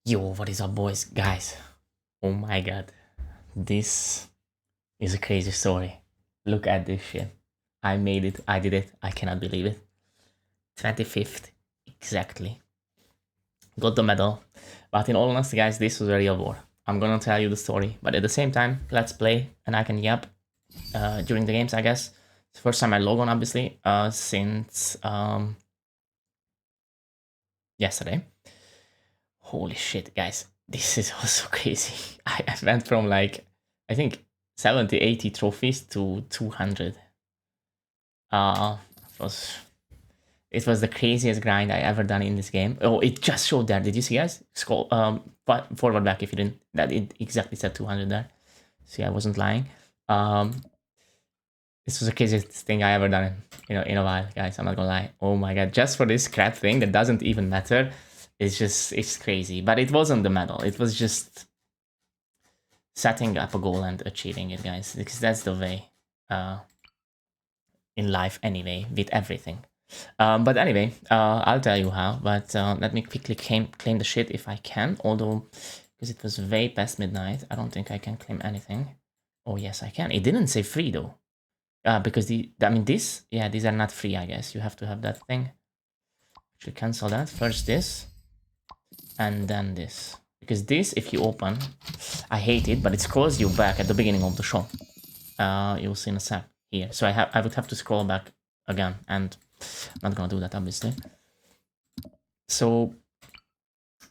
Yo, what is up, boys? Guys, oh my god, this is a crazy story. Look at this shit. I made it, I did it, I cannot believe it. 25th, exactly. Got the medal. But in all honesty, guys, this was a real war. I'm gonna tell you the story, but at the same time, let's play and I can yap during the games, I guess. It's the first time I log on, obviously, since yesterday. Holy shit, guys. This is also crazy. I went from like, I think 70, 80 trophies to 200. It was it was the craziest grind I ever done in this game. Oh, it just showed there. Did you see, guys? Scroll forward back if you didn't. That it exactly said 200 there. See, I wasn't lying. This was the craziest thing I ever done in a while, guys. I'm not gonna lie. Oh my god, just for this crap thing that doesn't even matter. It's crazy. But it wasn't the medal. It was just setting up a goal and achieving it, guys. Because that's the way in life anyway, with everything. But anyway, I'll tell you how. But let me quickly claim the shit if I can. Although, because it was way past midnight, I don't think I can claim anything. Oh yes, I can. It didn't say free though. Because these are not free, I guess. You have to have that thing. Should cancel that. First this, and then this. Because this, if you open, I hate it, but it scrolls you back at the beginning of the shop. You'll see in a sec here. So I would have to scroll back again, and I'm not gonna do that, obviously. So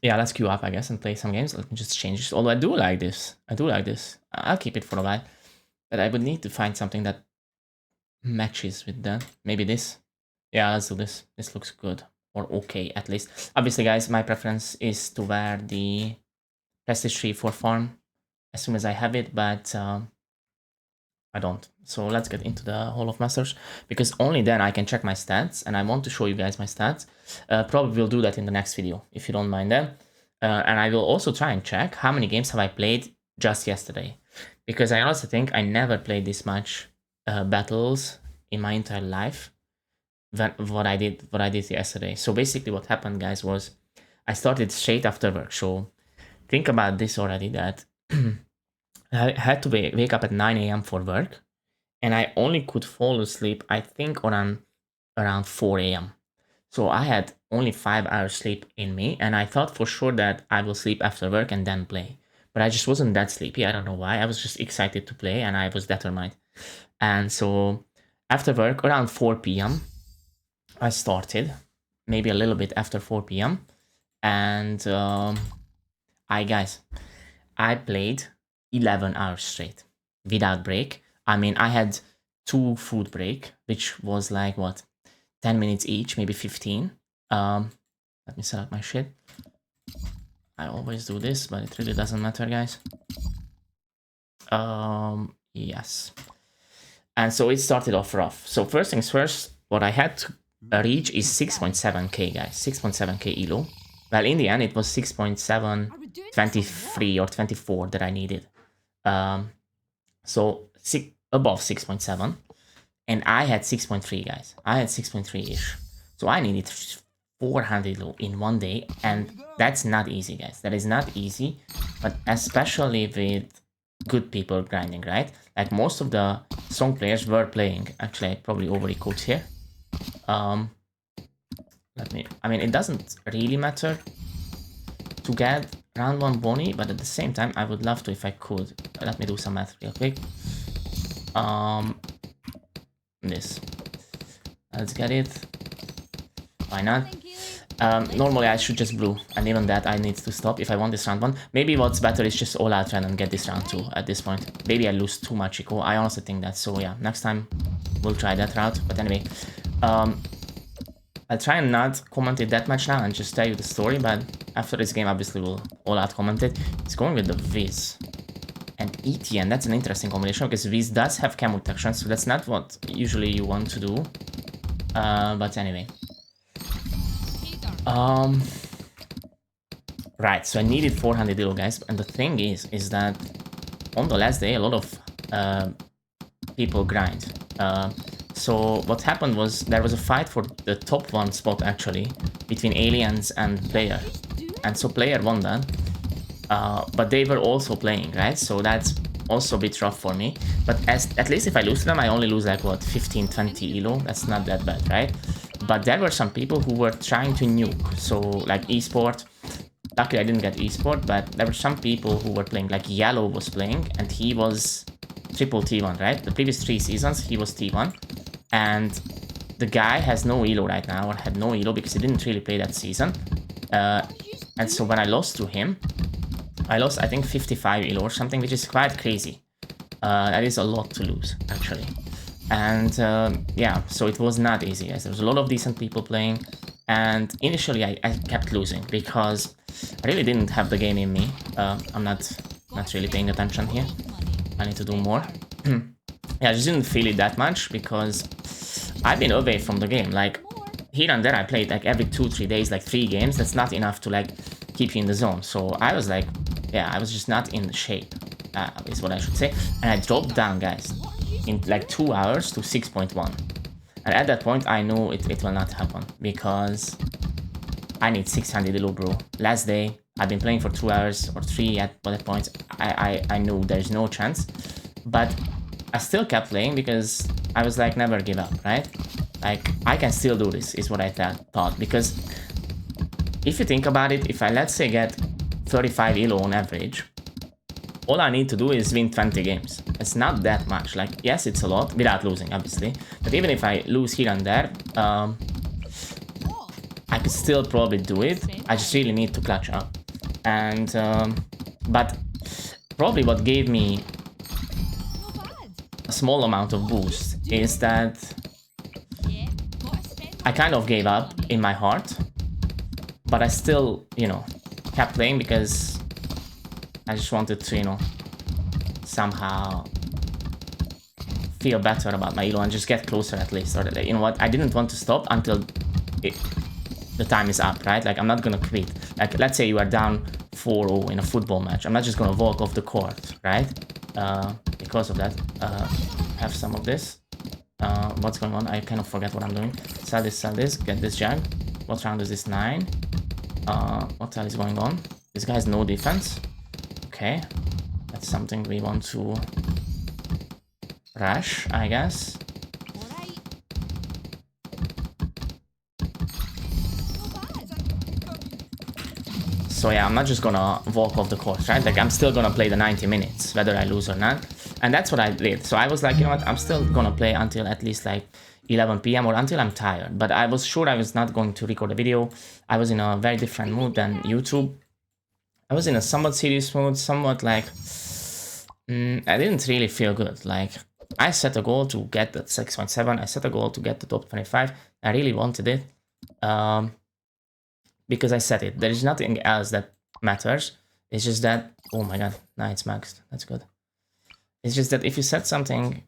yeah, let's queue up, I guess, and play some games. Let me just change this. Although I do like this. I'll keep it for a while. But I would need to find something that matches with that. Maybe this. Yeah, let's do this. This looks good. Or okay, at least. Obviously, guys, my preference is to wear the Prestige 3 for farm as soon as I have it, but I don't. So let's get into the Hall of Masters, because only then I can check my stats, and I want to show you guys my stats. Probably will do that in the next video, if you don't mind that. And I will also try and check how many games have I played just yesterday, because I also think I never played this much battles in my entire life than what I did yesterday. So basically what happened, guys, was I started straight after work. So think about this already, that I had to wake up at 9 a.m. for work, and I only could fall asleep, I think, around 4 a.m. So I had only 5 hours sleep in me, and I thought for sure that I will sleep after work and then play. But I just wasn't that sleepy. I don't know why. I was just excited to play, and I was determined. And so after work, around 4 p.m., I started, maybe a little bit after 4 p.m. And I played 11 hours straight without break. I mean, I had 2 food break, which was like, what, 10 minutes each, maybe 15. Let me set up my shit. I always do this, but it really doesn't matter, guys. Yes. And so it started off rough. So first things first, what I had to reach is 6.7k, guys. 6.7k elo. Well, in the end, it was 6.723 or 24 that I needed. So above 6.7, and I had 6.3, guys. I had 6.3-ish. So I needed 400 low in one day, and that's not easy, guys. That is not easy, but especially with good people grinding, right? Like most of the strong players were playing. Actually, I probably overcooked here. I mean, it doesn't really matter to get round 1 boni, but at the same time, I would love to if I could. Let me do some math real quick. This. Let's get it. Why not? Normally I should just blue, and even that I need to stop if I want this round 1. Maybe what's better is just all out and get this round 2 at this point. Maybe I lose too much eco. I honestly think that. So yeah, next time we'll try that route. But anyway, I'll try and not comment it that much now and just tell you the story, but after this game obviously we'll all out comment it. It's going with the Viz and ETN. That's an interesting combination, because Viz does have camo protection, so that's not what usually you want to do. But anyway. Right, so I needed 400 elo, guys, and the thing is that on the last day a lot of people grind. So what happened was there was a fight for the top 1 spot, actually, between aliens and player. And so player won that. but they were also playing, right? So that's also a bit rough for me. But at least if I lose to them, I only lose like, what, 15, 20 elo? That's not that bad, right? But there were some people who were trying to nuke. So like esport. Luckily I didn't get esport, but there were some people who were playing, like Yellow was playing, and he was triple T1, right? The previous 3 seasons, he was T1. And the guy has no elo right now, or had no elo, because he didn't really play that season. And so when I lost to him, I lost, I think, 55 elo or something, which is quite crazy. That is a lot to lose, actually. And yeah, so it was not easy, as there was a lot of decent people playing. And initially I kept losing because I really didn't have the game in me. I'm not really paying attention here. I need to do more. Yeah, I just didn't feel it that much because I've been away from the game. Like, here and there I played like every 2-3 days, like 3 games. That's not enough to like keep you in the zone. So I was like, yeah, I was just not in shape, is what I should say. And I dropped down, guys, in like 2 hours to 6.1. And at that point, I knew it will not happen because I need 600 elo, bro. Last day, I've been playing for 2 hours or 3 at that point. I knew there's no chance. But I still kept playing because I was like, never give up, right? Like, I can still do this, is what I thought. Because if you think about it, if I, let's say, get 35 elo on average, all I need to do is win 20 games. It's not that much. Like, yes, it's a lot, without losing, obviously. But even if I lose here and there, I could still probably do it. I just really need to clutch up. And, but probably what gave me a small amount of boost is that I kind of gave up in my heart. But I still, you know, kept playing because I just wanted to, you know, somehow feel better about my elo and just get closer at least. Or, you know what, I didn't want to stop until the time is up, right? Like, I'm not gonna quit. Like, let's say you are down 4-0 in a football match. I'm not just gonna walk off the court, right? Because of that. Have some of this. What's going on? I kind of forget what I'm doing. Sell this, get this jag. What round is this? 9. What the hell is going on? This guy has no defense. Okay. That's something we want to rush, I guess. So yeah, I'm not just gonna walk off the course, right? Like, I'm still gonna play the 90 minutes, whether I lose or not. And that's what I did. So I was like, you know what, I'm still gonna play until at least like 11 p.m. or until I'm tired. But I was sure I was not going to record a video. I was in a very different mood than YouTube. I was in a somewhat serious mood, somewhat like... I didn't really feel good. Like, I set a goal to get the 6.7. I set a goal to get the top 25. I really wanted it. Because I set it. There is nothing else that matters. It's just that... Oh my god. Nah, it's maxed. That's good. It's just that if you set something,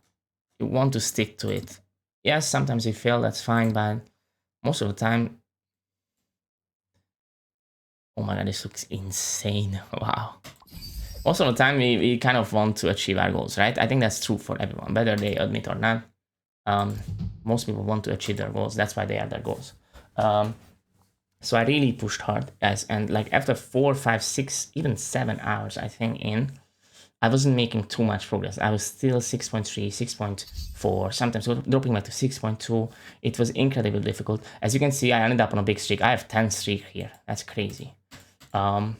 you want to stick to it. Yes, sometimes you fail, that's fine, but most of the time... Oh my god, this looks insane. Wow. Most of the time, we kind of want to achieve our goals, right? I think that's true for everyone, whether they admit or not. Most people want to achieve their goals. That's why they are their goals. So I really pushed hard, guys. And like after 4, 5, 6, even 7 hours, I think, in, I wasn't making too much progress. I was still 6.3, 6.4, sometimes dropping back to 6.2. It was incredibly difficult. As you can see, I ended up on a big streak. I have 10 streak here. That's crazy. At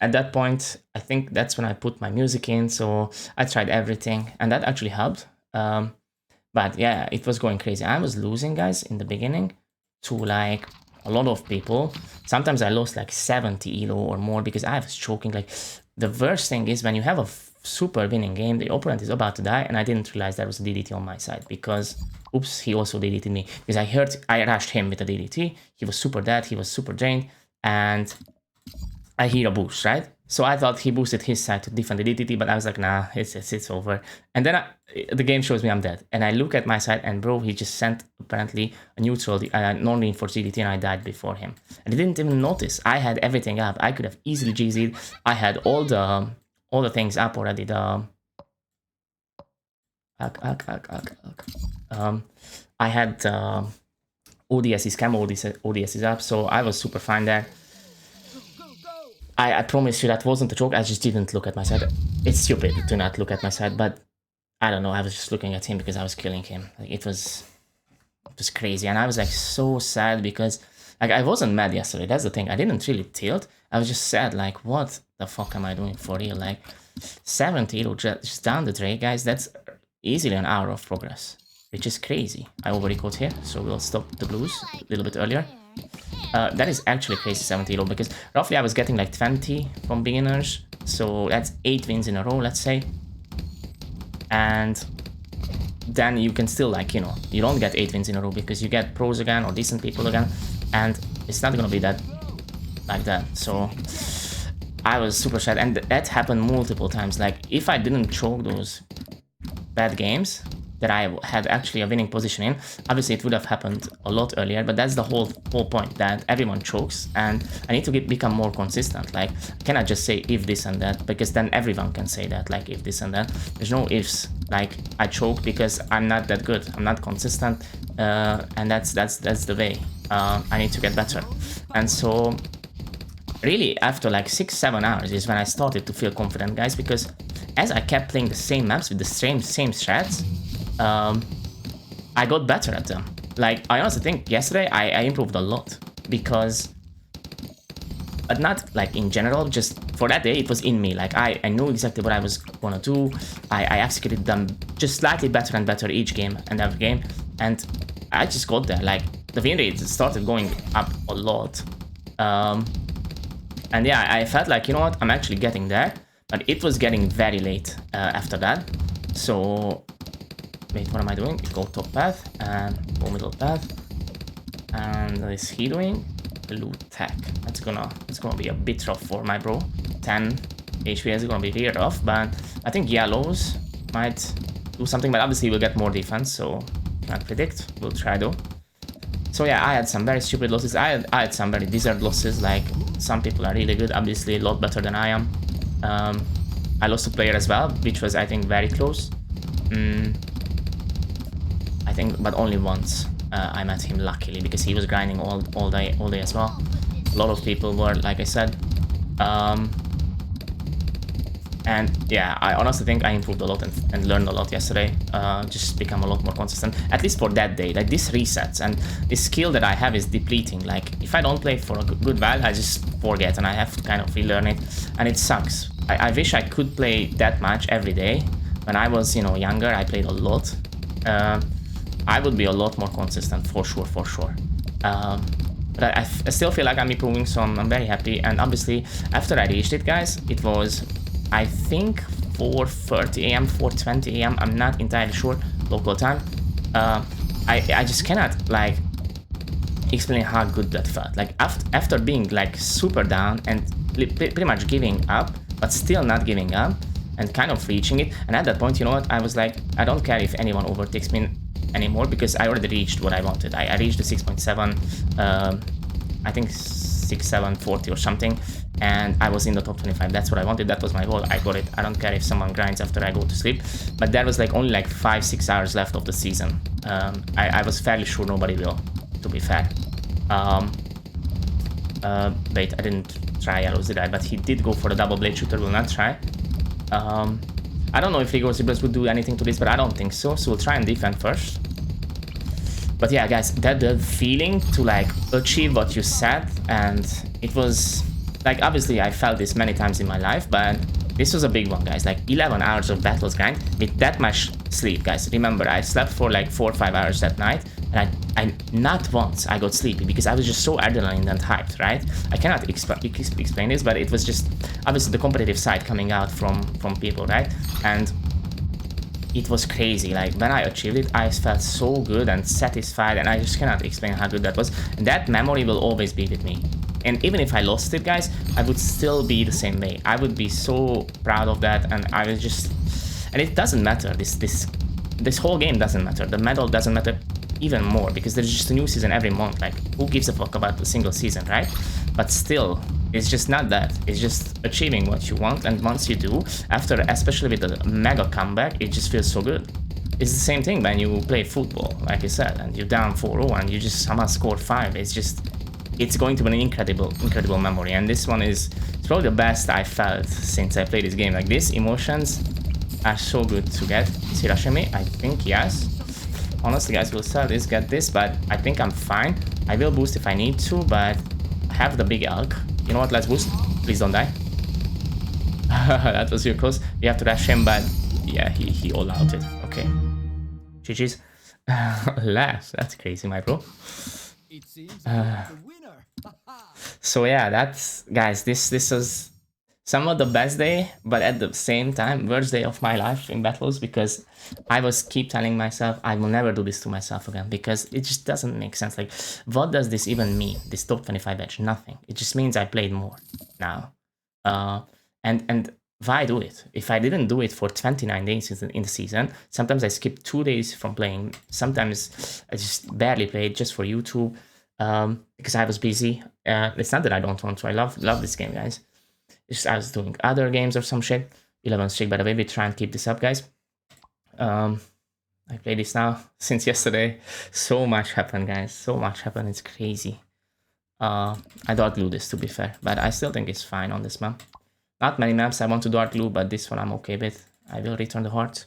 that point, I think that's when I put my music in. So I tried everything, and that actually helped. But yeah, it was going crazy. I was losing, guys, in the beginning to like a lot of people. Sometimes I lost like 70 elo or more because I was choking. Like, the worst thing is when you have a super winning game, the opponent is about to die, and I didn't realize there was a DDT on my side because, oops, he also DDT'd me. Because I rushed him with a DDT. He was super dead, he was super drained, and I hear a boost, right? So I thought he boosted his side to defend the DDT, but I was like, nah, it's over. And then the game shows me I'm dead. And I look at my side, and bro, he just sent apparently a neutral, non-reinforced DDT, and I died before him. And I didn't even notice. I had everything up. I could have easily GZ'd. I had all the things up already. I had ODS is cam, ODS is up, so I was super fine there. I promise you that wasn't a joke, I just didn't look at my side. It's stupid to not look at my side, but I don't know, I was just looking at him because I was killing him. Like, it was crazy, and I was like so sad because like I wasn't mad yesterday, that's the thing. I didn't really tilt, I was just sad, like what the fuck am I doing for real? Like 70 just down the drain, guys, that's easily an hour of progress, which is crazy. I overrecalled here, so we'll stop the blues a little bit earlier. That is actually crazy, 70 low, because roughly I was getting like 20 from beginners, so that's 8 wins in a row, let's say. And then you can still, like, you know, you don't get 8 wins in a row because you get pros again or decent people again, and it's not gonna be that like that. So I was super sad, and that happened multiple times. Like, if I didn't choke those bad games that I had actually a winning position in, obviously it would have happened a lot earlier, but that's the whole point, that everyone chokes, and I need to become more consistent. Like, I cannot just say if this and that, because then everyone can say that, like, if this and that. There's no ifs. Like, I choke because I'm not that good, I'm not consistent, and that's the way. I need to get better. And so really after like 6-7 hours is when I started to feel confident, guys, because as I kept playing the same maps with the same strats, I got better at them. Like, I honestly think yesterday I improved a lot, because, but not like in general, just for that day it was in me. Like, I knew exactly what I was gonna do. I executed them just slightly better and better each game and every game, and I just got there. Like, the win rate started going up a lot, and yeah, I felt like, you know what, I'm actually getting there, but it was getting very late after that. So wait, what am I doing? Go top path and go middle path. And what is he doing? Blue tech. It's gonna be a bit rough for my bro. 10 HP is gonna be really rough, but I think yellows might do something, but obviously we'll get more defense, so can't predict. We'll try though. So yeah, I had some very stupid losses. I had some very deserved losses. Like, some people are really good, obviously a lot better than I am. I lost a player as well, which was, I think, very close. I think, but only once I met him, luckily, because he was grinding all day as well. A lot of people were, like I said. And yeah, I honestly think I improved a lot and learned a lot yesterday. Just become a lot more consistent, at least for that day. Like, this resets, and this skill that I have is depleting. Like, if I don't play for a good while, I just forget, and I have to kind of relearn it, and it sucks. I wish I could play that much every day. When I was, you know, younger, I played a lot. I would be a lot more consistent, for sure. But I still feel like I'm improving, so I'm very happy. And obviously, after I reached it, guys, it was, I think, 4:30 AM, 4:20 AM, I'm not entirely sure, local time. I just cannot, like, explain how good that felt. Like, after being, like, super down and pretty much giving up, but still not giving up, and kind of reaching it. And at that point, you know what, I was like, I don't care if anyone overtakes me anymore, because I already reached what I wanted. I reached the 6.7, I think 6.740 or something, and I was in the top 25. That's what I wanted, that was my goal. I got it. I don't care if someone grinds after I go to sleep, but there was like only like 5-6 hours left of the season. I was fairly sure nobody will, to be fair. Wait, I didn't try yellows, did I? But he did go for the double blade shooter, will not try. I don't know if Rigor Ziblers would do anything to this, but I don't think so, so we'll try and defend first. But yeah, guys, that the feeling to, like, achieve what you said, and it was, like, obviously I felt this many times in my life, but this was a big one, guys. Like, 11 hours of battles grind with that much sleep, guys. Remember, I slept for like 4 or 5 hours that night, and I not once I got sleepy, because I was just so adrenaline and hyped, right? I cannot explain this, but it was just obviously the competitive side coming out from people, right? And it was crazy. Like, when I achieved it, I felt so good and satisfied, and I just cannot explain how good that was. And that memory will always be with me. And even if I lost it, guys, I would still be the same way. I would be so proud of that, and I was just... And it doesn't matter. This whole game doesn't matter. The medal doesn't matter even more, because there's just a new season every month. Like, who gives a fuck about the single season, right? But still, it's just not that. It's just achieving what you want, and once you do, after, especially with the mega comeback, it just feels so good. It's the same thing when you play football, like I said, and you're down 4-0 and you just somehow score 5. It's going to be an incredible memory. And this one is probably the best I felt since I played this game. Like, these emotions are so good to get. Is he rushing me? I think yes. Honestly, guys, we'll sell this, get this, but I think I'm fine. I will boost if I need to, but I have the big elk. You know what? Let's boost. Please don't die. That was real close. We have to rush him, but yeah, he all outed. Okay. GG's. Laugh. That's crazy, my bro. So yeah, that's, guys, this was somewhat the best day, but at the same time worst day of my life in battles, because I was keep telling myself I will never do this to myself again, because it just doesn't make sense. Like, what does this even mean, this top 25 badge? Nothing. It just means I played more now. And why do it? If I didn't do it for 29 days in the season, sometimes I skip 2 days from playing, sometimes I just barely played just for YouTube, because I was busy. It's not that I don't want to, I love this game, guys. It's just I was doing other games or some shit. 11 streak, by the way. We try and keep this up, guys. I play this now since yesterday. So much happened, guys. So much happened. It's crazy. I dark glue this, to be fair, but I still think it's fine on this map. Not many maps I want to dark glue, but this one I'm okay with. I will return the heart.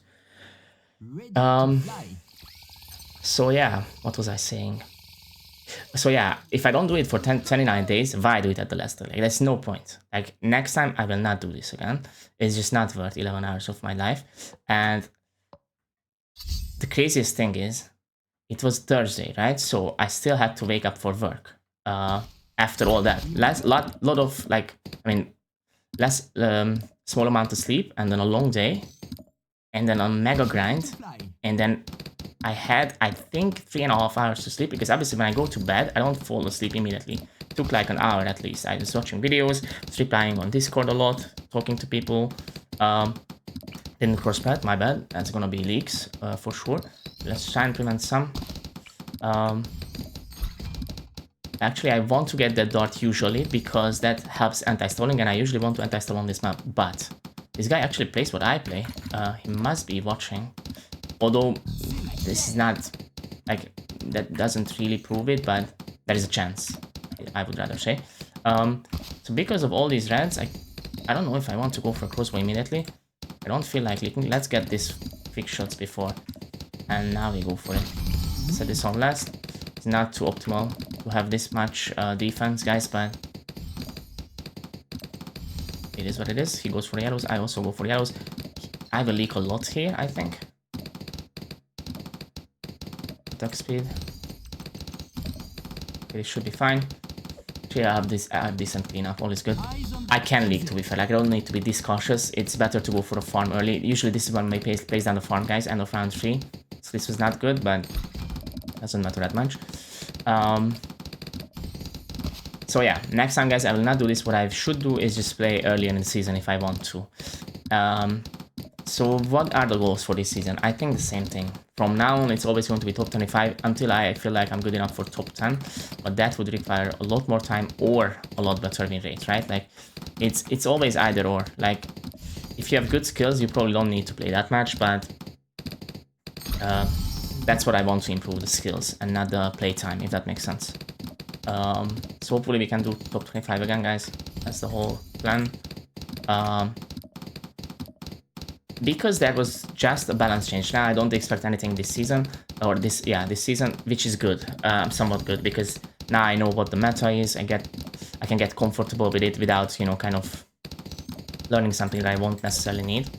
So yeah, what was I saying? So yeah, if I don't do it for 29 days, why do it at the last day? Like, there's no point. Like, next time I will not do this again. It's just not worth 11 hours of my life. And the craziest thing is, it was Thursday, right? So I still had to wake up for work. After all that, lot of, like, I mean, less small amount of sleep, and then a long day, and then a mega grind, and then I had, I think, 3.5 hours to sleep, because obviously when I go to bed, I don't fall asleep immediately. It took like an hour at least. I was watching videos, was replying on Discord a lot, talking to people. Didn't cross path, my bad. That's gonna be leaks for sure. Let's try and prevent some. Actually, I want to get that dart usually, because that helps anti-stalling, and I usually want to anti-stall on this map. But this guy actually plays what I play. He must be watching. Although this is not, like, that doesn't really prove it, but there is a chance, I would rather say. So because of all these reds, I don't know if I want to go for a crossbow immediately. I don't feel like clicking. Let's get these fixed shots before, and now we go for it. Set this on last. It's not too optimal to have this much defense, guys, but it is what it is. He goes for the yellows. I also go for the yellows. I will leak a lot here, I think. Duck speed. Okay, it should be fine. Actually, I have decent cleanup. All is good. I can leak, to be fair. Like, I don't need to be this cautious. It's better to go for a farm early. Usually, this is when my plays down the farm, guys. End of round 3. So this was not good, but doesn't matter that much. So yeah, next time, guys, I will not do this. What I should do is just play early in the season if I want to. So what are the goals for this season? I think the same thing. From now on, it's always going to be top 25 until I feel like I'm good enough for top 10. But that would require a lot more time or a lot better win rate, right? Like, it's always either or. Like, if you have good skills, you probably don't need to play that much, but that's what I want to improve, the skills and not the play time, if that makes sense. So hopefully we can do top 25 again, guys. That's the whole plan. Because that was just a balance change. Now I don't expect anything this season, or this season, which is good, somewhat good, because now I know what the meta is. I can get comfortable with it without, you know, kind of learning something that I won't necessarily need.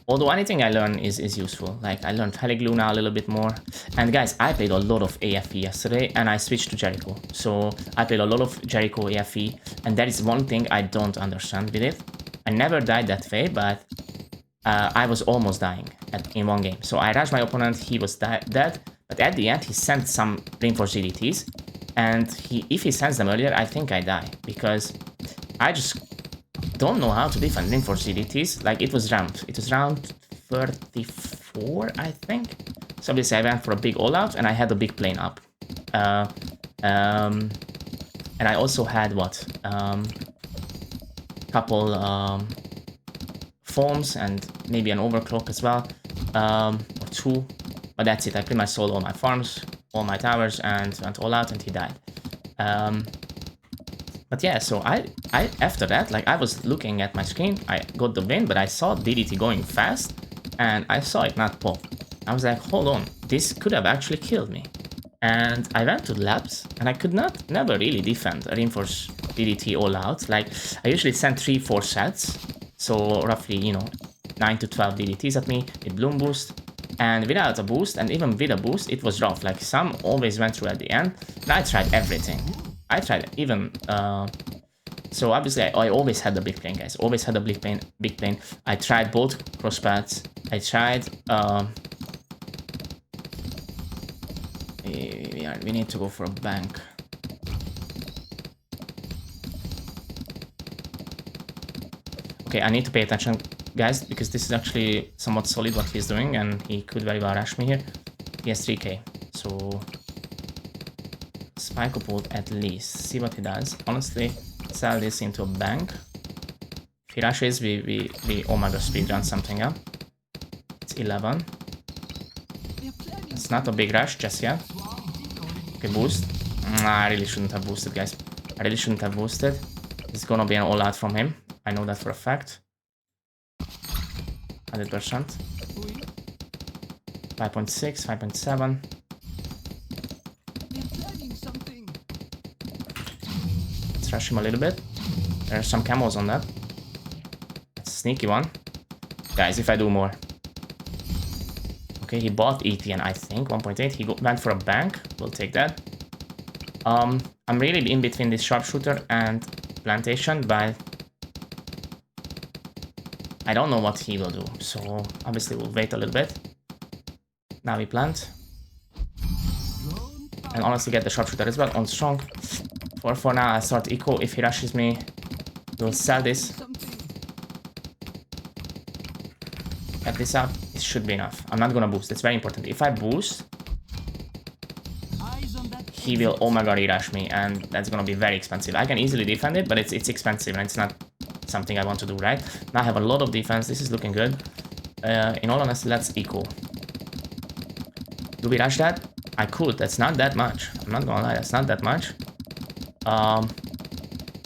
Although anything I learn is useful. Like, I learned Heliglue now a little bit more. And guys, I played a lot of AFE yesterday, and I switched to Jericho. So I played a lot of Jericho AFE, and that is one thing I don't understand with it. I never died that way, but I was almost dying in one game. So I rushed my opponent, he was dead, but at the end he sent some reinforced GDTs, and if he sends them earlier, I think I die, because I just don't know how to defend reinforced GDTs. Like, it was round 34, I think. So obviously I went for a big all-out, and I had a big plane up. And I also had, what? Couple foams and maybe an overclock as well. or 2. But that's it. I pretty much sold all my farms, all my towers, and went all out, and he died. But yeah, so I after that, like, I was looking at my screen, I got the win, but I saw DDT going fast, and I saw it not pop. I was like, hold on, this could have actually killed me. And I went to the labs, and I could never really defend a reinforced DDT all out. Like, I usually send 3-4 sets, so roughly, you know, 9 to 12 DDTs at me with Bloom boost. And without a boost, and even with a boost, it was rough. Like, some always went through at the end, and I tried everything. I tried even, so obviously I always had the big plane, guys. Always had the big plane. I tried both cross paths. I tried, we need to go for a bank. Okay, I need to pay attention, guys, because this is actually somewhat solid what he's doing, and he could very well rush me here. He has 3k, so spike up ult at least. See what he does. Honestly, sell this into a bank. If he rushes, we oh my god, speedrun something up. It's 11. It's not a big rush just yet. Okay, boost. Nah, I really shouldn't have boosted, guys. I really shouldn't have boosted. It's gonna be an all out from him. I know that for a fact. 100%. 5.6, 5.7. Let's rush him a little bit. There are some camos on that. It's a sneaky one. Guys, if I do more. Okay, he bought ETN, I think, 1.8. He went for a bank. We'll take that. I'm really in between this sharpshooter and plantation, but I don't know what he will do. So obviously we'll wait a little bit. Now we plant. And honestly get the sharpshooter as well on strong. For now, I start eco. If he rushes me, we'll sell this. Get this up. It should be enough. I'm not gonna boost. It's very important. If I boost, he will, oh my god, he rush me, and that's gonna be very expensive. I can easily defend it, but it's expensive, and it's not something I want to do, right? Now I have a lot of defense. This is looking good. In all honesty, let's eco. Do we rush that? I could. That's not that much. I'm not gonna lie. That's not that much.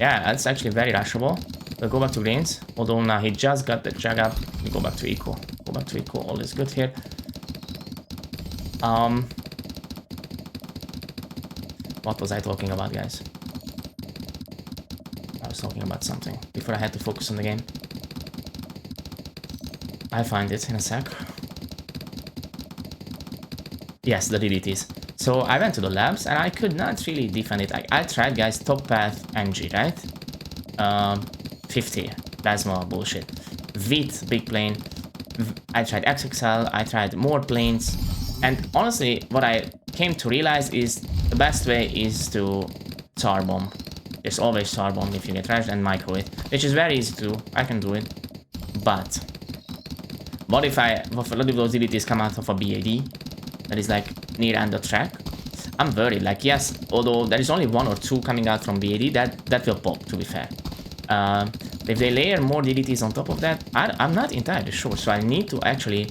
Yeah, that's actually very rushable. We'll go back to greens. Although now he just got the jag up. We go back to eco. Go back to eco. All is good here. What was I talking about, guys? I was talking about something before I had to focus on the game. I find it in a sec. Yes, the DDTs. So I went to the labs and I could not really defend it. I tried, guys, top path NG, right? 50. That's more bullshit. With big plane. I tried XXL. I tried more planes. And honestly, what I came to realize is the best way is to tar bomb. There's always tar bomb if you get trashed, and micro it, which is very easy to do. I can do it. But what if a lot of those DDTs come out of a BAD that is like near end of track? I'm worried. Like, yes, although there is only 1 or 2 coming out from BAD, that will pop, to be fair. If they layer more DDTs on top of that, I'm not entirely sure. So I need to actually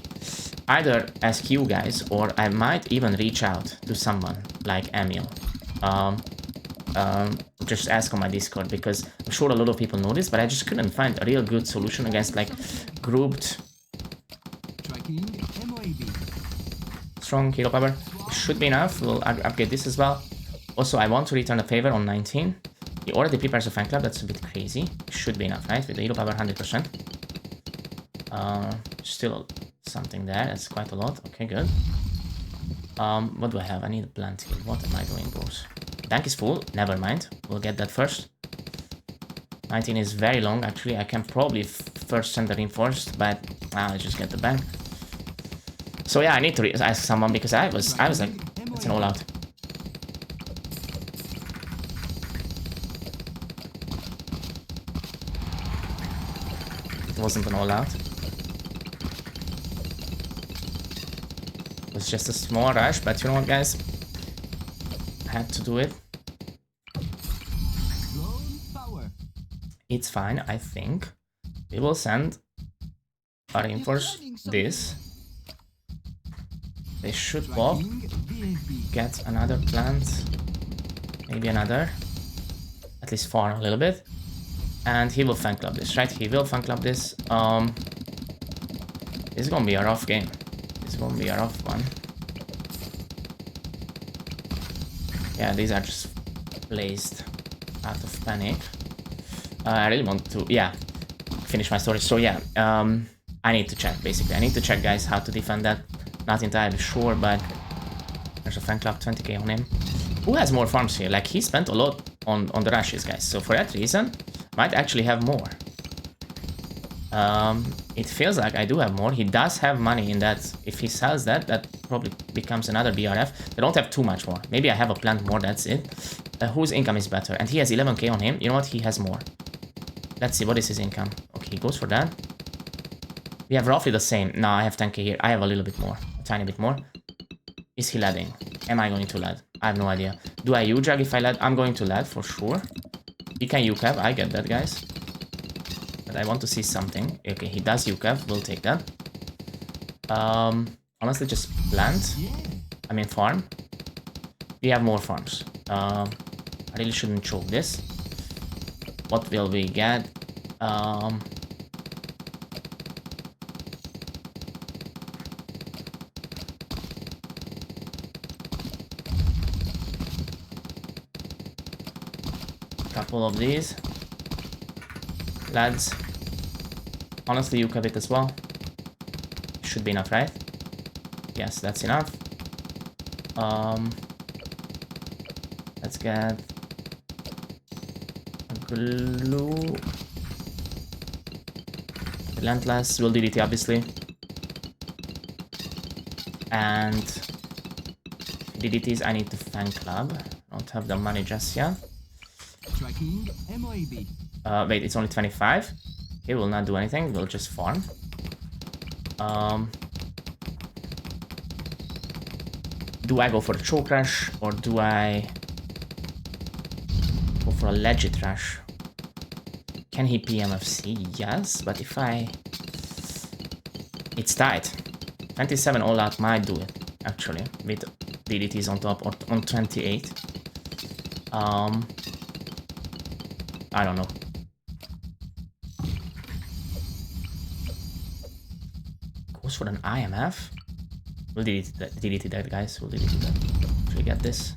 either ask you guys, or I might even reach out to someone like Emil. Just ask on my Discord, because I'm sure a lot of people know this, but I just couldn't find a real good solution against like grouped strong hero power. Should be enough. We'll upgrade this as well. Also, I want to return a favor on 19. He already prepares a fan club. That's a bit crazy. Should be enough, right? With the hero power 100%. Still something there. That's quite a lot. Okay, good. What do I have? I need a plant here. What am I doing, bros? Tank is full. Never mind. We'll get that first. 19 is very long, actually. I can probably first send the reinforced, but I'll just get the bank. So yeah, I need to ask someone, because I was like, it's an all out. It wasn't an all out. It was just a small rush, but you know what, guys? I had to do it. It's fine, I think. We will send a reinforce this. They should walk. Get another plant. Maybe another. At least farm a little bit. And he will fan club this, right? He will fan club this. This is gonna be a rough game. This is gonna be a rough one. Yeah, these are just placed out of panic. I really want to, yeah, finish my story. So yeah, I need to check, basically. I need to check, guys, how to defend that. Not entirely sure, but there's a fan club, 20k on him. Who has more farms here? Like, he spent a lot on the rushes, guys. So for that reason, might actually have more. It feels like I do have more. He does have money in that. If he sells that, that probably becomes another BRF. They don't have too much more. Maybe I have a plant more, that's it. Whose income is better? And he has 11k on him. You know what? He has more. Let's see, what is his income? Okay, he goes for that. We have roughly the same. No, I have 10k here. I have a little bit more. A tiny bit more. Is he leading? Am I going to lead? I have no idea. Do I U-jug if I lead? I'm going to lead for sure. He can U-cap. I get that, guys. But I want to see something. Okay, he does U-cap. We'll take that. Honestly, just plant. I mean, farm. We have more farms. I really shouldn't choke this. What will we get? Couple of these. Lads. Honestly, you cover it as well. Should be enough, right? Yes, that's enough. Let's get a glue. Relentless will DDT, obviously. And DDTs, I need to fan club. Don't have the money just yet. Wait, it's only 25. Okay, we'll not do anything. We'll just farm. Do I go for a choke rush or do I go for a legit rush? Can he PMFC? Yes, but if I... It's tight. 27 all out might do it, actually, with DDTs on top, or on 28. I don't know. Goes for an IMF. We'll delete that, guys. We'll delete that. Should we get this?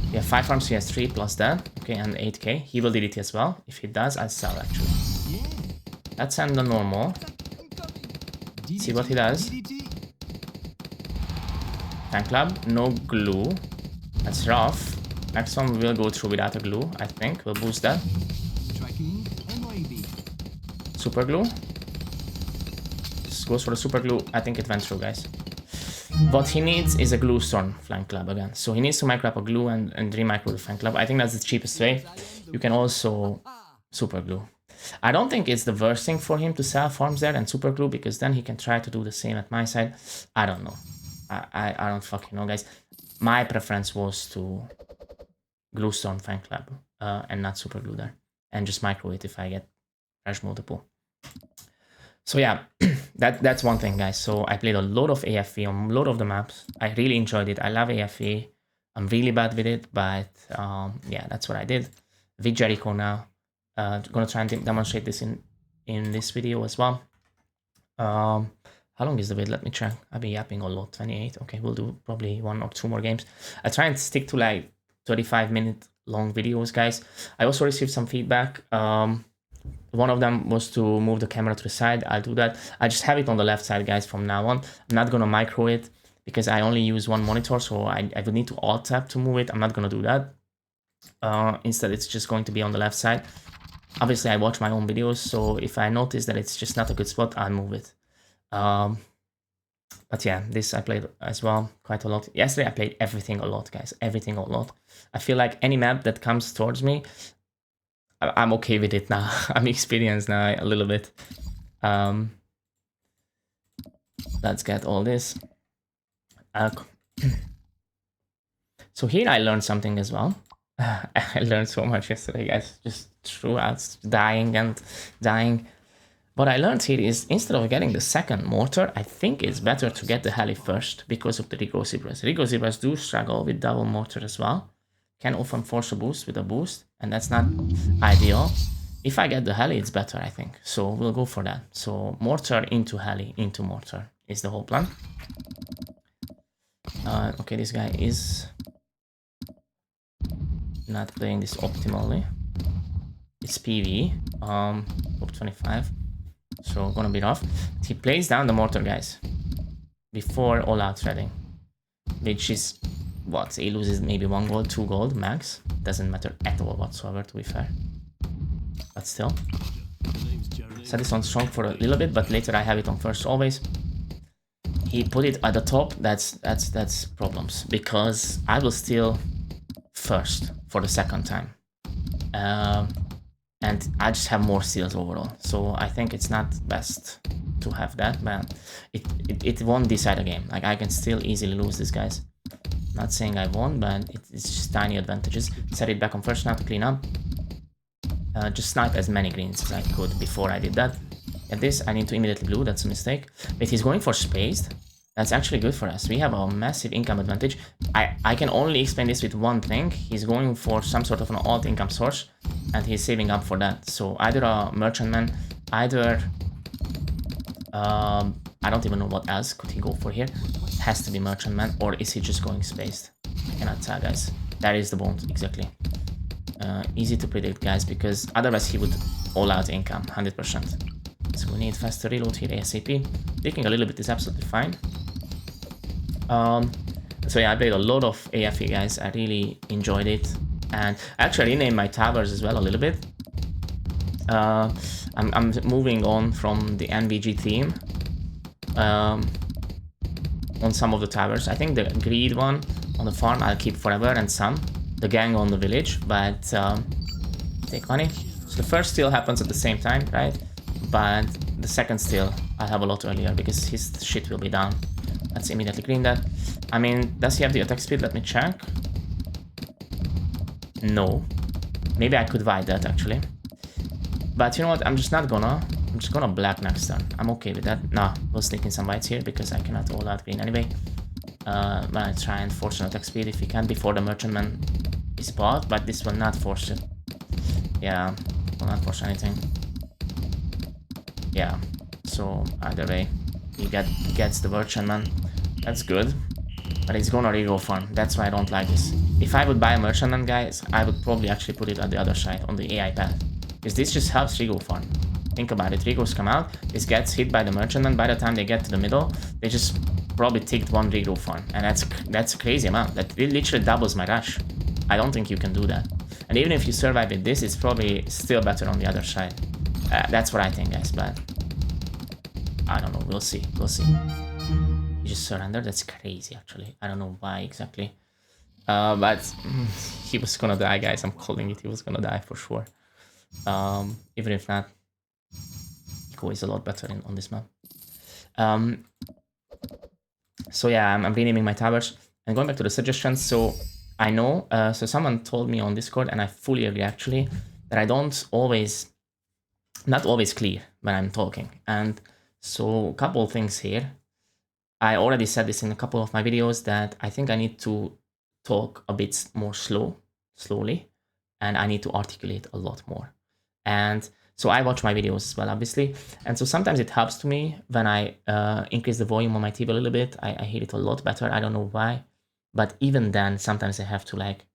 We have 5 farms, he has 3 plus that. Okay, and 8k. He will delete as well. If he does, I'll sell, actually. Let's send the normal. See what he does. Fan club, no glue. That's rough. Next one we will go through without a glue, I think. We'll boost that. Super glue. Just goes for the super glue. I think it went through, guys. What he needs is a glue storm flank club again. So he needs to micro up a glue and re-micro the flank club. I think that's the cheapest way. You can also super glue. I don't think it's the worst thing for him to sell farms there and super glue, because then he can try to do the same at my side. I don't know. I don't fucking know, guys. My preference was to glue storm flank club and not super glue there. And just micro it if I get fresh multiple. So yeah, that's one thing, guys. So I played a lot of AFE on a lot of the maps. I really enjoyed it. I love AFE. I'm really bad with it, but yeah, that's what I did. With Jericho now. Gonna try and demonstrate this in this video as well. How long is the vid? Let me check. I've been yapping a lot. 28. Okay, we'll do probably 1 or 2 more games. I try and stick to like 35-minute long videos, guys. I also received some feedback. One of them was to move the camera to the side. I'll do that. I just have it on the left side, guys, from now on. I'm not gonna micro it because I only use one monitor, so I would need to alt tab to move it. I'm not gonna do that. Instead, it's just going to be on the left side. Obviously, I watch my own videos, so if I notice that it's just not a good spot, I'll move it. But yeah, this I played as well quite a lot. Yesterday, I played everything a lot, guys. Everything a lot. I feel like any map that comes towards me, I'm okay with it now. I'm experienced now a little bit. Let's get all this. So here I learned something as well. I learned so much yesterday, guys. Just throughout dying and dying. What I learned here is instead of getting the second mortar, I think it's better to get the heli first because of the Rigo Zebras. Rigo Zebras do struggle with double mortar as well. Can often force a boost with a boost, and that's not ideal. If I get the heli, it's better, I think. So we'll go for that. So mortar into heli into mortar is the whole plan. Okay, this guy is not playing this optimally. It's PV, top 25, so gonna be rough. He plays down the mortar, guys, before all-out threading, which is what, he loses maybe 1 gold, 2 gold max. Doesn't matter at all whatsoever, to be fair. But still, set this on strong for a little bit, but later I have it on first always. He put it at the top. That's problems, because I will steal first for the second time. And I just have more steals overall, so I think it's not best to have that, but it won't decide a game. Like, I can still easily lose this, guys. Not saying I won, but it's just tiny advantages. Set it back on first now to clean up. Just snipe as many greens as I could before I did that. At this, I need to immediately blue, that's a mistake. But he's going for spaced. That's actually good for us. We have a massive income advantage. I can only explain this with one thing. He's going for some sort of an alt income source, and he's saving up for that. So either a merchantman, either I don't even know what else could he go for here. It has to be merchantman, or is he just going spaced? I cannot tell, guys. That is the bond, exactly. Easy to predict, guys, because otherwise he would all out income 100%. So we need faster reload here ASAP. Taking a little bit is absolutely fine. So yeah, I played a lot of AFE, guys. I really enjoyed it, and I actually renamed my towers as well a little bit. I'm moving on from the NVG theme on some of the towers. I think the greed one on the farm I'll keep forever, and some the gang on the village, but take money. So the first steal happens at the same time, right? But the second steal I'll have a lot earlier because his shit will be down. Let's immediately clean that. I mean, does he have the attack speed? Let me check. No. Maybe I could buy that, actually. But you know what? I'm just gonna black next turn. I'm okay with that. Nah, we'll sneak in some whites here because I cannot all out green anyway. But I try and force an attack speed if we can before the merchantman is bought, but this will not force it. Yeah, will not force anything. Yeah, so either way, he gets the merchantman. That's good, but it's gonna Rigo farm. That's why I don't like this. If I would buy a merchantman, guys, I would probably actually put it on the other side, on the AI path, because this just helps Rigo farm. Think about it. Rigos come out, this gets hit by the merchantman. By the time they get to the middle, they just probably ticked 1 Rigo farm, and that's a crazy amount. That literally doubles my rush. I don't think you can do that. And even if you survive with this, it's probably still better on the other side. That's what I think, guys, but I don't know. We'll see. We'll see. He just surrendered. That's crazy, actually. I don't know why exactly. But he was gonna die, guys. I'm calling it. He was gonna die for sure. Even if not, Eco is a lot better on this map. So yeah, I'm renaming my towers. And going back to the suggestions, so I know, so someone told me on Discord, and I fully agree actually, that I don't always, not always clear when I'm talking. And so a couple of things here. I already said this in a couple of my videos that I think I need to talk a bit more slowly, and I need to articulate a lot more. And so I watch my videos as well, obviously. And so sometimes it helps to me when I increase the volume on my TV a little bit. I hear it a lot better. I don't know why. But even then, sometimes I have to like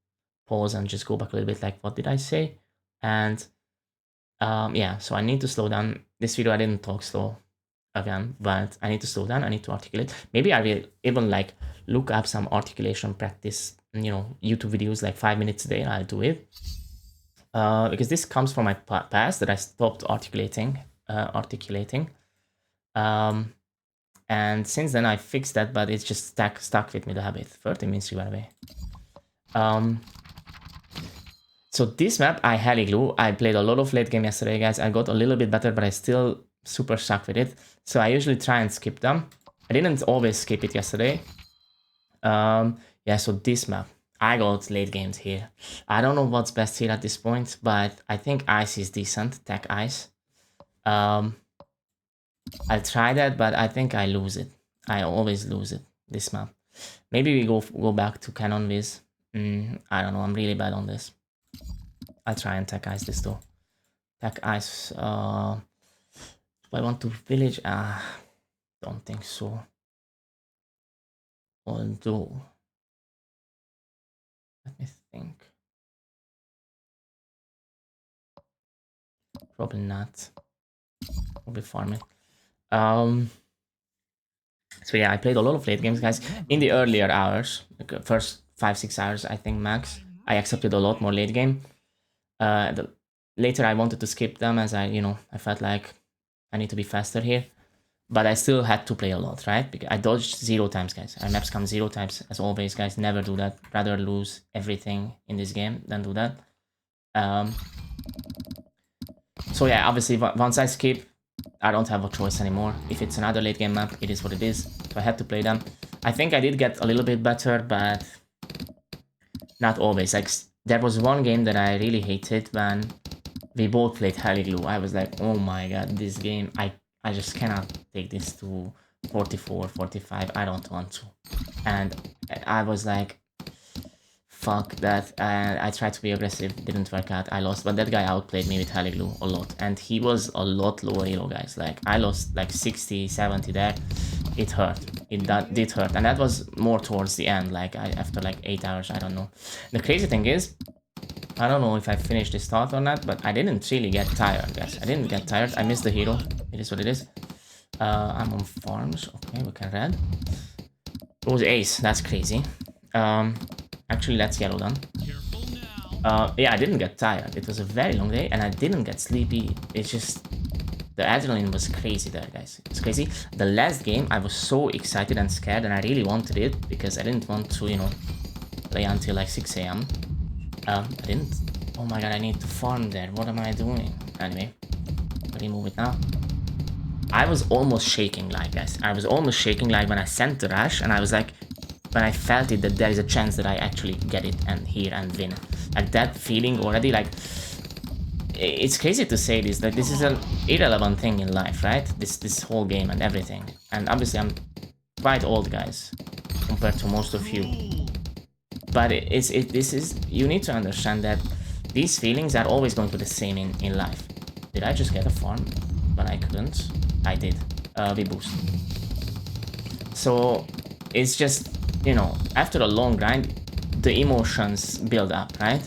pause and just go back a little bit like, what did I say? And yeah, so I need to slow down. This video, I didn't talk slow again, but I need to slow down. I need to articulate. Maybe I will even like look up some articulation practice, you know, YouTube videos like 5 minutes a day, and I'll do it. Because this comes from my past that I stopped articulating. And since then I fixed that, but it's just stuck with me, the habit. 30 minutes to run away. So this map, I heli glue. I played a lot of late game yesterday, guys. I got a little bit better, but I still super stuck with it. So I usually try and skip them. I didn't always skip it yesterday. Yeah, so this map, I got late games here. I don't know what's best here at this point, but I think ice is decent. Tech ice. I'll try that, but I think I lose it. I always lose it, this map. Maybe we go back to Cannon Viz. I don't know, I'm really bad on this. I'll try and tech ice this though. Tech ice, do I want to village? Don't think so. Although, let me think. Probably not. Probably farm it. So yeah, I played a lot of late games, guys. In the earlier hours, like first 5-6 hours, I think max, I accepted a lot more late game. Later I wanted to skip them as I felt like I need to be faster here. But I still had to play a lot, right? Because I dodged 0 times, guys. I map scam 0 times, as always, guys. Never do that. Rather lose everything in this game than do that. So yeah, obviously, once I skip, I don't have a choice anymore. If it's another late game map, it is what it is. So I had to play them. I think I did get a little bit better, but not always. Like, there was one game that I really hated when we both played Heliglue. I was like, oh my god, this game, I just cannot take this to 44, 45. I don't want to. And I was like, fuck that. And I tried to be aggressive, didn't work out. I lost, but that guy outplayed me with Heliglue a lot. And he was a lot lower elo, guys. Like, I lost like 60, 70 there. It hurt. That did hurt. And that was more towards the end, like after like 8 hours, I don't know. The crazy thing is, I don't know if I finished this thought or not, but I didn't really get tired, guys. I didn't get tired. I missed the hero. It is what it is. I'm on farms. Okay, we can red. It was ace. That's crazy. Actually, let's yellow then. Yeah, I didn't get tired. It was a very long day, and I didn't get sleepy. It's just the adrenaline was crazy there, guys. It's crazy. The last game, I was so excited and scared, and I really wanted it because I didn't want to, play until like 6 a.m. I didn't. Oh my god, I need to farm there. What am I doing? Anyway, remove it now. I was almost shaking, like, guys. I was almost shaking, like, when I sent the rush, and I was like, when I felt it, that there is a chance that I actually get it and here and win. Like, that feeling already, like, it's crazy to say this, that this is an irrelevant thing in life, right? This whole game and everything. And obviously, I'm quite old, guys, compared to most of you. But you need to understand that these feelings are always going to be the same in life. Did I just get a farm? But I couldn't. I did. We boost. So it's just, after a long grind, the emotions build up, right?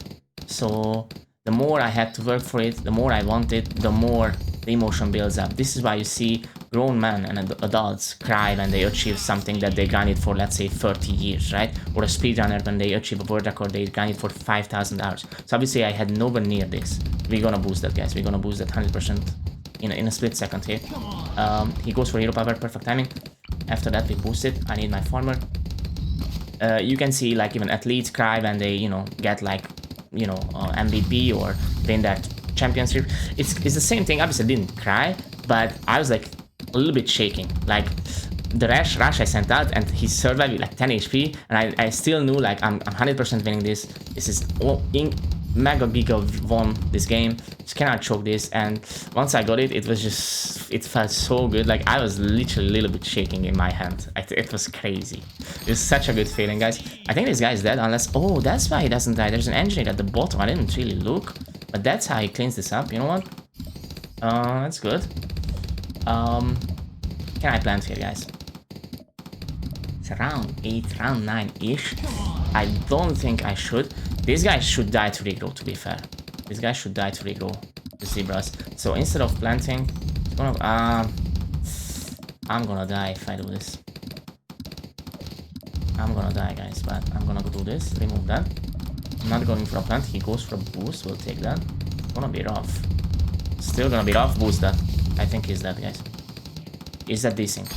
So the more I had to work for it, the more I want it, the more the emotion builds up. This is why you see grown men and adults cry when they achieve something that they grinded for, let's say, 30 years, right? Or a speedrunner, when they achieve a world record, they grinded for 5,000 hours. So obviously I had nowhere near this. We're gonna boost that, guys. We're gonna boost that 100% in a split second here. He goes for hero power, perfect timing. After that we boost it. I need my farmer. You can see, like, even athletes cry when they, get like, MVP or win that championship. It's the same thing. Obviously I didn't cry, but I was like a little bit shaking. Like, the rush I sent out, and he survived with like 10 HP, and I still knew, like, I'm 100% winning this. This is mega big of won this game. Just cannot choke this. And once I got it, it felt so good. Like, I was literally a little bit shaking in my hand. It was crazy. It was such a good feeling, guys. I think this guy is dead, unless, oh, that's why he doesn't die. There's an engineer at the bottom. I didn't really look, but that's how he cleans this up. You know what? That's good. Can I plant here, guys? It's round 8, round 9-ish. I don't think I should. This guy should die to regrow, to be fair. This guy should die to regrow the zebras. So instead of planting, I'm gonna die if I do this. I'm gonna die, guys, but I'm gonna go do this. Remove that. I'm not going for a plant. He goes for a boost. We'll take that. It's gonna be rough. Still gonna be rough. Boost that. I think he's dead, guys. Is that desync?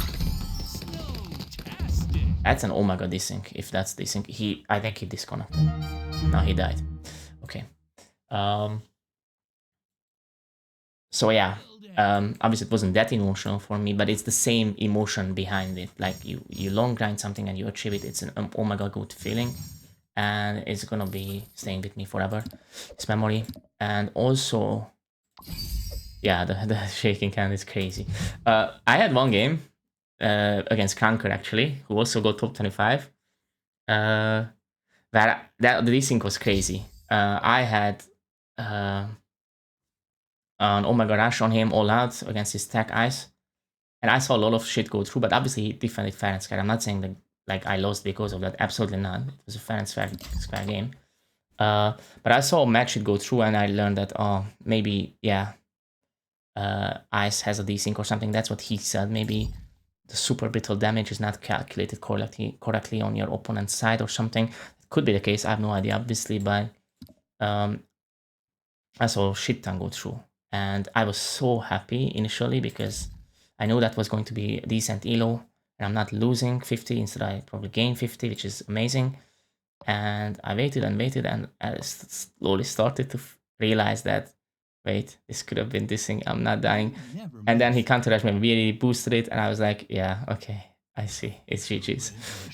That's an oh my god desync. If that's desync, I think he disconnected. No, he died. Okay. So yeah. Obviously it wasn't that emotional for me, but it's the same emotion behind it. Like, you long grind something and you achieve it. It's an oh my god good feeling, and it's gonna be staying with me forever. This memory. And also, yeah, the shaking hand is crazy. I had one game against Kranker actually, who also got top 25. That the desync was crazy. I had an Omega Rush on him all out against his tech ice, and I saw a lot of shit go through. But obviously he defended fair and square. I'm not saying that like I lost because of that. Absolutely not. It was a fair and square game. But I saw match it go through, and I learned that maybe yeah, ice has a desync or something. That's what he said. Maybe the super brittle damage is not calculated correctly on your opponent's side or something. It could be the case. I have no idea, obviously, but I saw shit ton go through, and I was so happy initially because I knew that was going to be a decent elo, and I'm not losing 50. Instead, I probably gained 50, which is amazing. And I waited and waited, and I slowly started to realize that, wait, this could have been this thing. I'm not dying. And then he counter-rushed me, really boosted it, and I was like, yeah, okay, I see, it's GG's.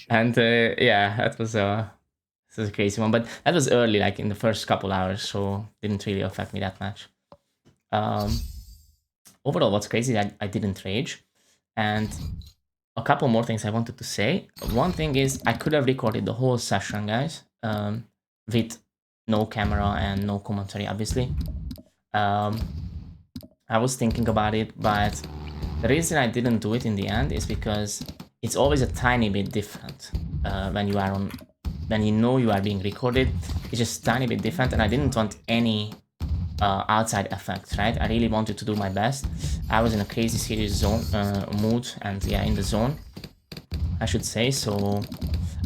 And yeah, that was a crazy one. But that was early, like in the first couple hours, so didn't really affect me that much. Overall, what's crazy, I didn't rage. And a couple more things I wanted to say. One thing is I could have recorded the whole session, guys, with no camera and no commentary, obviously. I was thinking about it, but the reason I didn't do it in the end is because it's always a tiny bit different when you are on, when you know you are being recorded. It's just a tiny bit different, and I didn't want any outside effects, right? I really wanted to do my best. I was in a crazy serious zone mood, and yeah, in the zone, I should say. So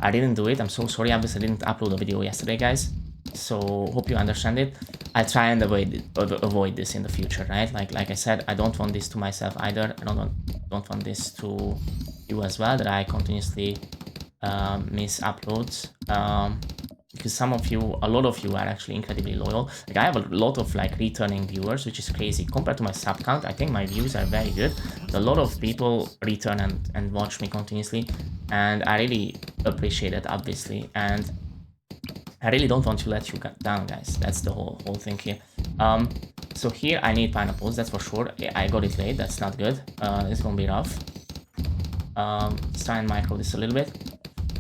I didn't do it. I'm so sorry. Obviously, I didn't upload a video yesterday, guys. So hope you understand it. I try and avoid this in the future, right? Like I said, I don't want this to myself either. I don't want this to you as well, that I continuously miss uploads. Because some of you, a lot of you are actually incredibly loyal. Like I have a lot of like returning viewers, which is crazy. Compared to my sub count, I think my views are very good. A lot of people return and watch me continuously, and I really appreciate it, obviously. And I really don't want to let you down, guys. That's the whole thing here. So here I need pineapples, that's for sure. I got it late, that's not good. It's gonna be rough. Let's try and micro this a little bit.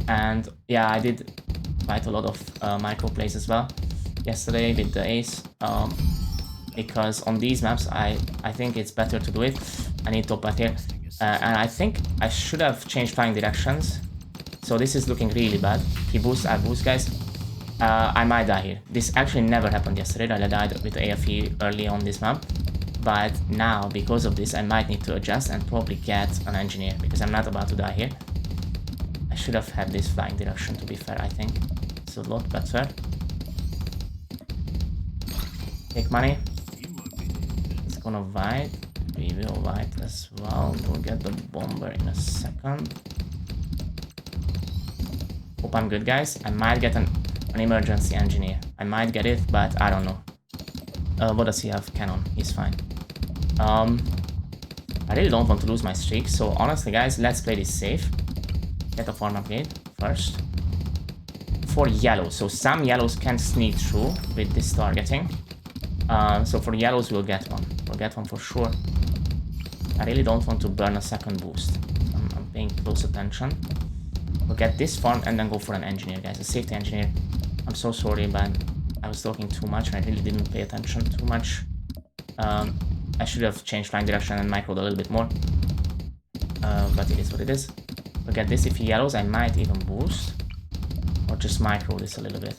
And yeah, I did quite a lot of micro plays as well yesterday with the ace. Because on these maps, I think it's better to do it. I need top right here. And I think I should have changed flying directions. So this is looking really bad. He boosts, I boost, guys. I might die here. This actually never happened yesterday. I died with AFE early on this map. But now, because of this, I might need to adjust and probably get an engineer, because I'm not about to die here. I should have had this flying direction, to be fair, I think. It's a lot better. Take money. It's gonna white. We will white as well. We'll get the bomber in a second. Hope I'm good, guys. I might get an emergency engineer. I might get it, but I don't know. What does he have? Cannon. He's fine. I really don't want to lose my streak, so honestly, guys, let's play this safe. Get a farm upgrade first. For yellows, so some yellows can sneak through with this targeting. So for yellows, we'll get one. We'll get one for sure. I really don't want to burn a second boost. I'm paying close attention. We'll get this farm and then go for an engineer, guys. A safety engineer. I'm so sorry, but I was talking too much and I really didn't pay attention too much. I should have changed flying direction and microed a little bit more. But it is what it is. We'll get this. If he yellows, I might even boost. Or just micro this a little bit.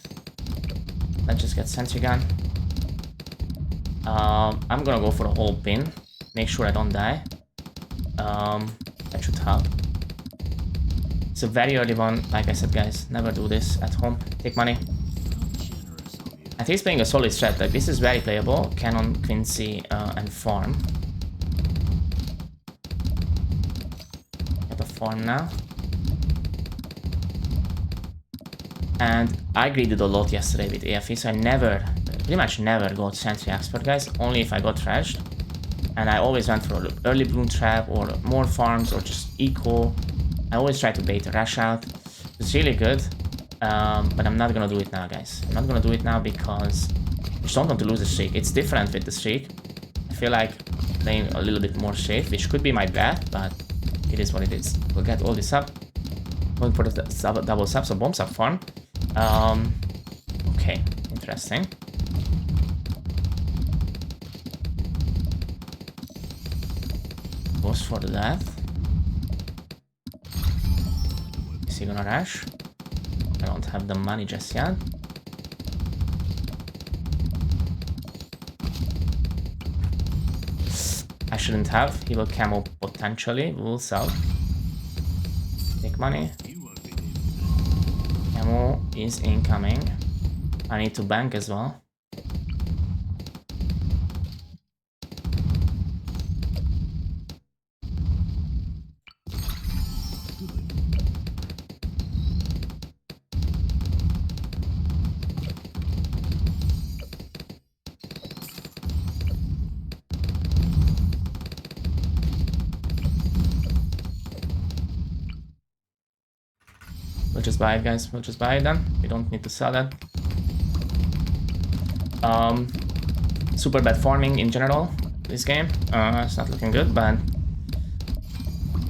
Let's just get sentry gun. I'm gonna go for a whole pin. Make sure I don't die. That should help. It's a very early one. Like I said, guys, never do this at home. Take money. I think he's playing a solid strat. Like, this is very playable. Cannon, Quincy, and farm. Get a farm now. And I greeded a lot yesterday with AFE, so I pretty much never got Sentry Expert, guys. Only if I got trashed. And I always went for early Bloon Trap or more farms or just eco. I always try to bait a rush out. It's really good. But I'm not gonna do it now, guys. I'm not gonna do it now because I just don't want to lose the streak. It's different with the streak. I feel like playing a little bit more safe, which could be my bad, but it is what it is. We'll get all this up. Going for the double sub, so bomb sub farm. Okay, interesting. Goes for the death. Is he gonna rush? I don't have the money just yet. I shouldn't have. He will camo potentially. We'll sell. Take money. Camo is incoming. I need to bank as well. We'll just buy it, guys. We'll just buy it then. We don't need to sell that. Super bad farming in general this game. It's not looking good, but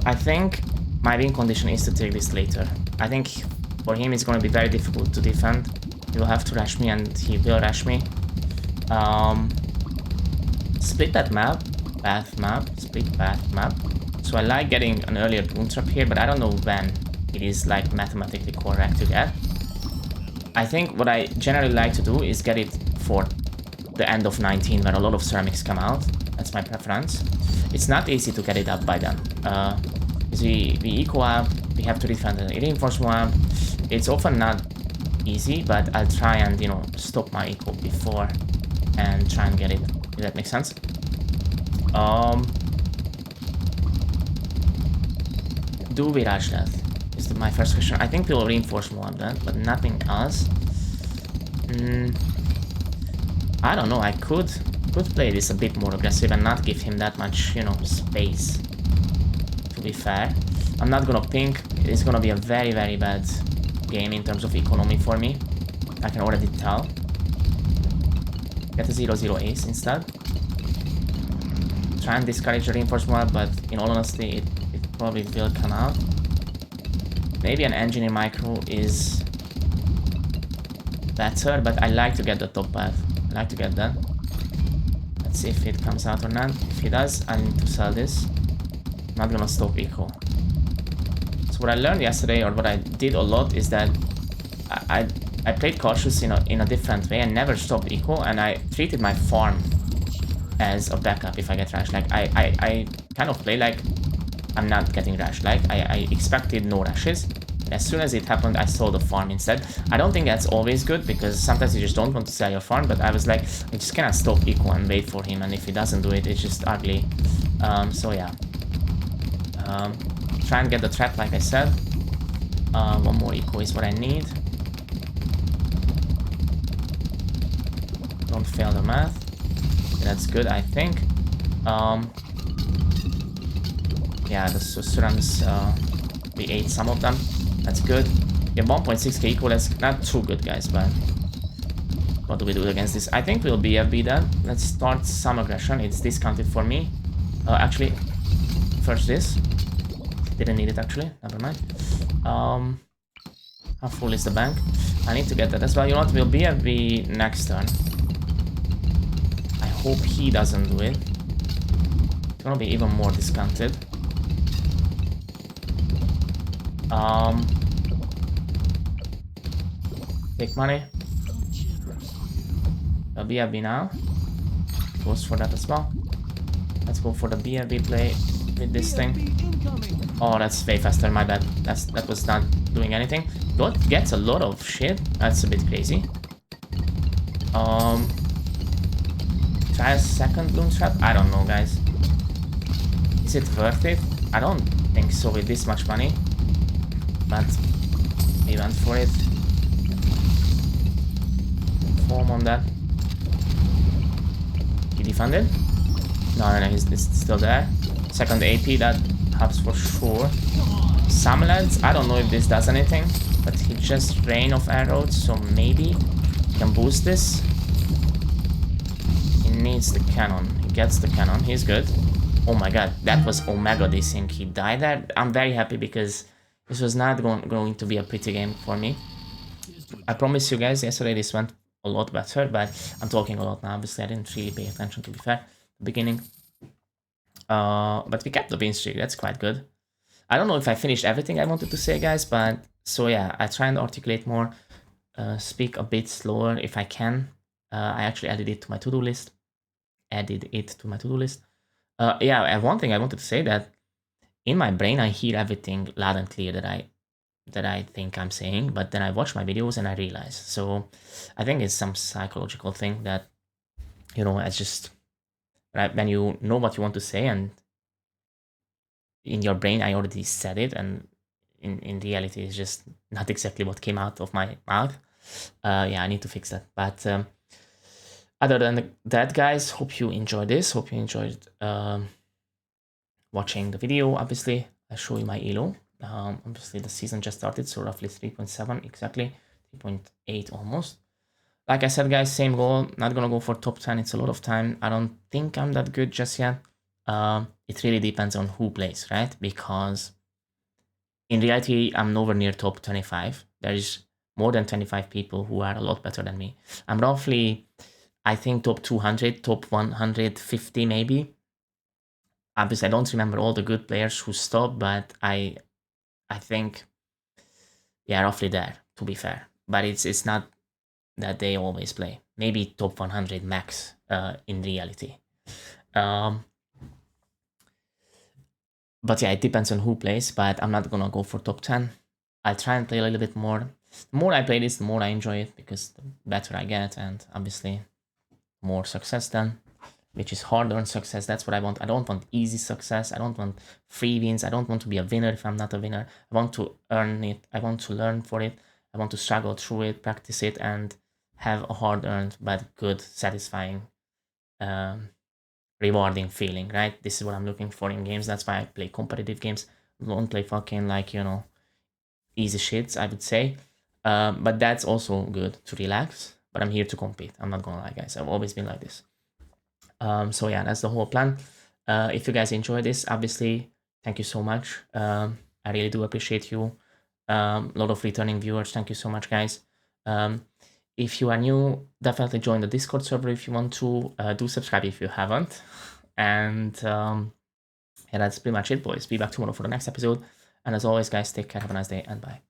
I think my win condition is to take this later. I think for him it's going to be very difficult to defend. He will have to rush me, and he will rush me. Split that map, path map, split path map. So I like getting an earlier Bloons trap here, but I don't know when it is like mathematically correct to get. I think what I generally like to do is get it for the end of 19 when a lot of ceramics come out. That's my preference. It's not easy to get it up by then. We eco up, we have to defend the reinforcement up. It's often not easy, but I'll try and, you know, stop my eco before and try and get it, if that makes sense. Do we rush that? Is my first question. I think we'll reinforce more of that, but nothing else. I don't know. I could play this a bit more aggressive and not give him that much, you know, space. To be fair, I'm not gonna pink. It's gonna be a very, very bad game in terms of economy for me. I can already tell. Get a 0-0 ace instead. Try and discourage the reinforcement, but in all honesty, it probably will come out. Maybe an engineer micro is better, but I like to get the top path. I like to get that. Let's see if it comes out or not. If it does, I need to sell this. I'm not gonna stop eco. So what I learned yesterday, or what I did a lot, is that I played cautious in a different way. I never stopped eco, and I treated my farm as a backup if I get rushed. Like I kind of play like I'm not getting rushed. Like I expected no rushes. As soon as it happened, I sold the farm instead. I don't think that's always good, because sometimes you just don't want to sell your farm, but I was like, I just cannot stop eco and wait for him, and if he doesn't do it, it's just ugly. So yeah. Try and get the trap, like I said. One more eco is what I need. Don't fail the math. That's good, I think. Yeah, the Susurans, we ate some of them. That's good. Yeah, 1.6k equal, that's not too good, guys, but what do we do against this? I think we'll BFB then. Let's start some aggression. It's discounted for me. Actually, first this. Didn't need it, actually. Never mind. How full is the bank? I need to get that as well. You know what? We'll BFB next turn. I hope he doesn't do it. It's gonna be even more discounted. Take money. A BFB now. Goes for that as well. Let's go for the BFB play with this thing. Oh, that's way faster, my bad. That was not doing anything. God gets a lot of shit. That's a bit crazy. Try a second Bloons trap? I don't know, guys. Is it worth it? I don't think so with this much money. But we went for it. Form on that. He defended? No, he's still there. Second AP, that helps for sure. Some lads, I don't know if this does anything, but he just rain of arrows, so maybe he can boost this. He needs the cannon. He gets the cannon. He's good. Oh my god, that was Omega desync. He died there. I'm very happy because this was not going to be a pretty game for me. I promise you guys, yesterday this went a lot better, but I'm talking a lot now. Obviously, I didn't really pay attention, to be fair, the beginning. But we kept the win streak. That's quite good. I don't know if I finished everything I wanted to say, guys, but so yeah, I try and articulate more, speak a bit slower if I can. I actually added it to my to-do list. Yeah, one thing I wanted to say that in my brain I hear everything loud and clear that I think I'm saying, but then I watch my videos and I realize. So I think it's some psychological thing that, you know, it's just right when you know what you want to say and in your brain I already said it, and in reality it's just not exactly what came out of my mouth. Yeah, I need to fix that. But other than that, guys, hope you enjoyed this. Hope you enjoyed watching the video. Obviously, I show you my elo. Obviously, the season just started, so roughly 3.7 exactly, 3.8 almost. Like I said, guys, same goal. Not gonna go for top 10. It's a lot of time. I don't think I'm that good just yet. It really depends on who plays, right? Because in reality, I'm nowhere near top 25. There's more than 25 people who are a lot better than me. I'm roughly, I think, top 200, top 150 maybe. Obviously, I don't remember all the good players who stopped, but I think, yeah, roughly there, to be fair. But it's not that they always play. Maybe top 100 max in reality. But yeah, it depends on who plays, but I'm not gonna go for top 10. I'll try and play a little bit more. The more I play this, the more I enjoy it, because the better I get, and obviously more success then, which is hard-earned success. That's what I want. I don't want easy success. I don't want free wins. I don't want to be a winner if I'm not a winner. I want to earn it. I want to learn for it. I want to struggle through it, practice it, and have a hard-earned but good, satisfying, rewarding feeling, right? This is what I'm looking for in games. That's why I play competitive games. I don't play fucking, like, you know, easy shits, I would say. But that's also good to relax. But I'm here to compete. I'm not gonna lie, guys. I've always been like this. So yeah, that's the whole plan. If you guys enjoy this, obviously, thank you so much. I really do appreciate you. A lot of returning viewers. Thank you so much, guys. If you are new, definitely join the Discord server if you want to. Do subscribe if you haven't. And yeah, that's pretty much it, boys. Be back tomorrow for the next episode. And as always, guys, take care, have a nice day, and bye.